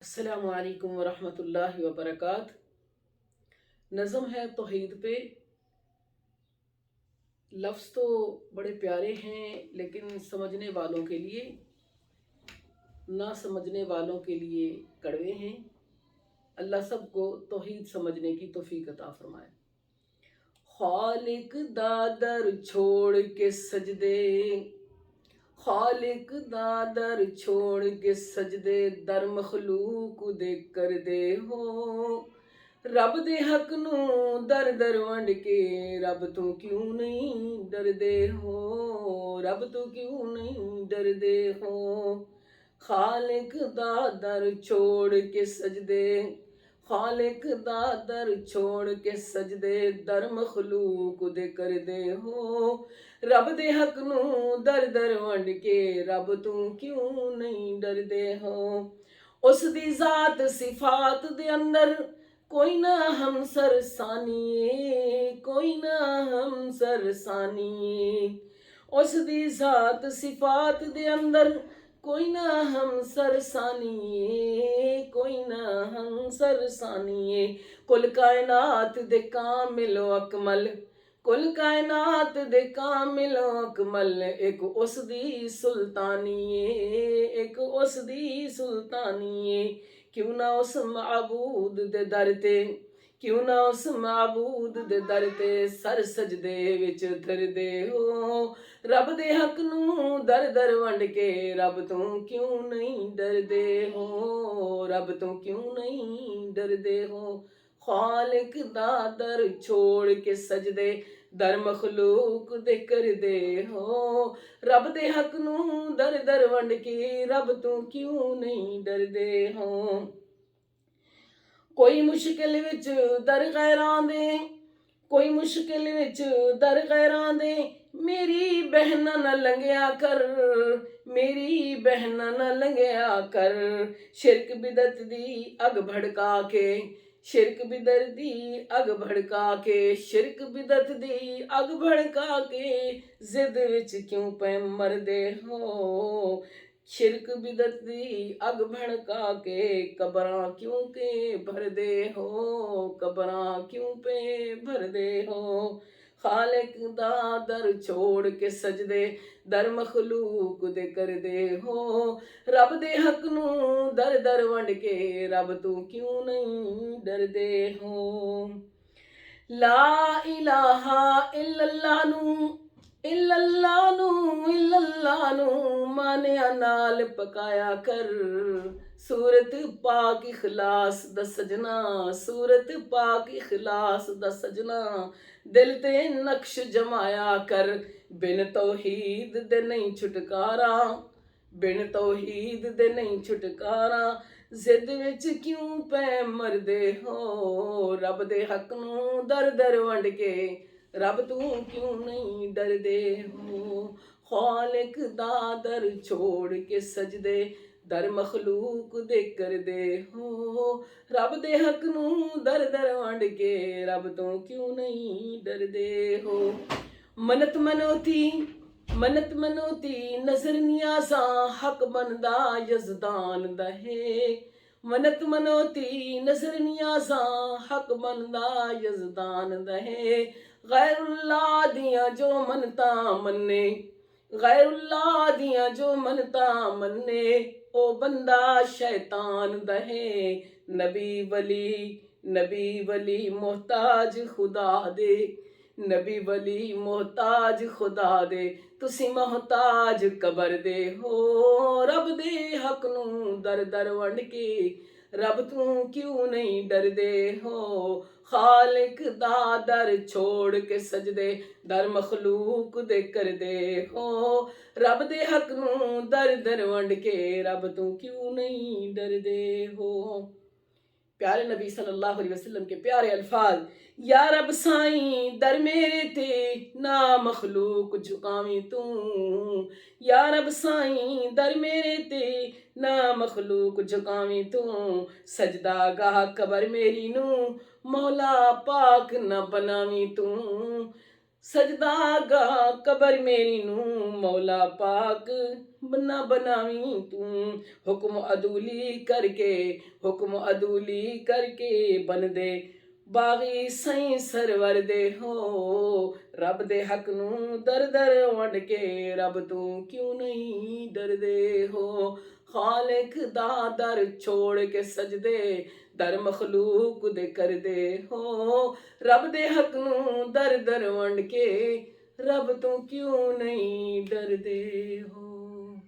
अस्सलामु अलैकुम वरहमतुल्लाहि वबरकात। नज़म है तौहीद पे। लफ्ज़ तो बड़े प्यारे हैं लेकिन समझने वालों के लिए, ना समझने वालों के लिए कड़वे हैं। अल्लाह सबको तौहीद समझने की तौफीक अता फरमाए। खालिक दादर छोड़ के सजदे, खालिक दादर छोड़ के सजदे, दर मखलूक दे कर दे हो। रब दे हक नू दर दर वंड के, रब तू क्यों नहीं डरदे हो, रब तू क्यों नहीं डरदे हो। खालिक दा दर छोड़ के सजदे, खालिक दा दर छोड़ के सजदे, दर मखलूक दे कर दे हो। रब दे हक नू दर दर वंड के, रब तू क्यों नहीं डरदे हो। उस दी जात सिफात दे अंदर कोई ना हम सरसानी, कोई ना हम सरसानी। उस दी जात सिफात दे अंदर कोई ना हम सरसानी, कोई ना हम सरसानी। कुल कायनात दे कामिलो अकमल, कुल कायनात दे कामिलो अकमल, एक उस दी सुल्तानी, एक उस दी सुल्तानी। क्यों ना उस माबूद दे दर ते, क्यों ना उस माबूद दे दर ते सर सजदे विच धरदे हो। रब दे हक नू दर दर वंड के, रब तू क्यों नहीं डरदे हो, रब तू क्यों नहीं डरदे हो। खालिक दा दर छोड़ के सजदे, दर मखलूक दे कर दे हो। रब दे हक नू दर दर वंड के, रब तू क्यों नहीं डरदे हो। कोई मुश्किल विच दर गैरां दे, कोई मुश्किल विच दर गैरां दे, मेरी बहना न लंघिया कर, मेरी बहना न लंघिया कर। शिरक बिदत दी अग भड़का के, शिरक बिदत दी अग भड़का के, शिरक बिदत दी अग भड़का के, जिद विच क्यों पे मरदे हो। शिरक बिदत दी अग भड़का के, कबरां क्यों के भरदे हो, कबरां क्यों पे भरदे हो। खालिक दा दर छोड़ के सजदे, दर मखलूक दे कर दे हो। रब दे हक नू दर दर वंड के, रब तू क्यों नहीं डरदे हो। ला इलाहा इल्लल्लाह नू, इल्लल्लाह नू, इल्लल्लाह नू मानिया नाल पकाया कर। सूरत पाक इखलास दा सजना, सूरत पाक इखलास दा सजना, दिल ते नक्श जमाया कर। बिन तौहीद दे नहीं छुटकारा, बिन तौहीद दे नहीं छुटकारा, जिद विच क्यों पे मरदे हो। रब दे हक नू दर दर वंड के, रब तू क्यों नहीं डरदे हो। खालिक दा दर छोड़ के सजदे, दर मखलूक दे कर दे हो। रब दे हक नू दर दर वंड के, रब तो क्यों नहीं डरदे हो। मनत मनोती, मनत मनोती नजर नियाजा, हक बनदा यजदान दहे। मनत मनोती नजर नियाजा, हक बनदा यजदान दहे। गैरुल्लाह दियां जो मनता मन्ने, गैरुल्लाह दियां जो मनता मन्ने, ओ बंदा शैतान दहे। नबी वली, नबी वली मोहताज खुदा दे, नबी वली मोहताज खुदा दे, तुसी मोहताज कबर दे हो। रब दे हक नू दर दर वंड के, रब तू क्यों नहीं डरदे हो। खालिक दा दर छोड़ के सजदे, दर मखलूक दे कर दे हो। रब दे हक नू दर दर वंड के, रब तू क्यों नहीं डरदे हो। प्यारे नबी सल्लल्लाहु अलैहि वसल्लम के प्यारे अल्फाज। या रब साईं दर मेरे ते, ना मखलूक झुकावी तू। या रब साईं दर मेरे ते, ना मखलूक झुकावी तू। सजदा गाह कबर मेरी नू, मौला पाक न बनावी तू। ਸਜਦਾ ਗਾ ਕਬਰ ਮੇਰੀ ਨੂੰ ਮੌਲਾ ਪਾਕ ਬਨਾ ਬਣਾਵੀਂ ਤੂੰ। ਹੁਕਮ ਅਦੂਲੀ ਕਰਕੇ ਬੰਦੇ ਬਾਗੀ ਸਈ ਸਰਵਰ ਦੇ ਹੋ। ਰੱਬ ਦੇ ਹੱਕ ਨੂੰ ਦਰ ਦਰ ਵੰਡ ਕੇ ਰੱਬ ਤੋਂ ਕਿਉਂ ਨਹੀਂ ਡਰਦੇ ਹੋ। ਖਾਲਿਕ ਦਾ ਦਰ ਛੋੜ ਕੇ ਸਜਦੇ ਦਰ ਮਖਲੂਕ ਦੇ ਕਰਦੇ ਹੋ। ਰੱਬ ਦੇ ਹੱਕ ਨੂੰ ਦਰ ਦਰ ਵੰਡ ਕੇ ਰੱਬ ਤੋਂ ਕਿਉਂ ਨਹੀਂ ਡਰਦੇ ਹੋ।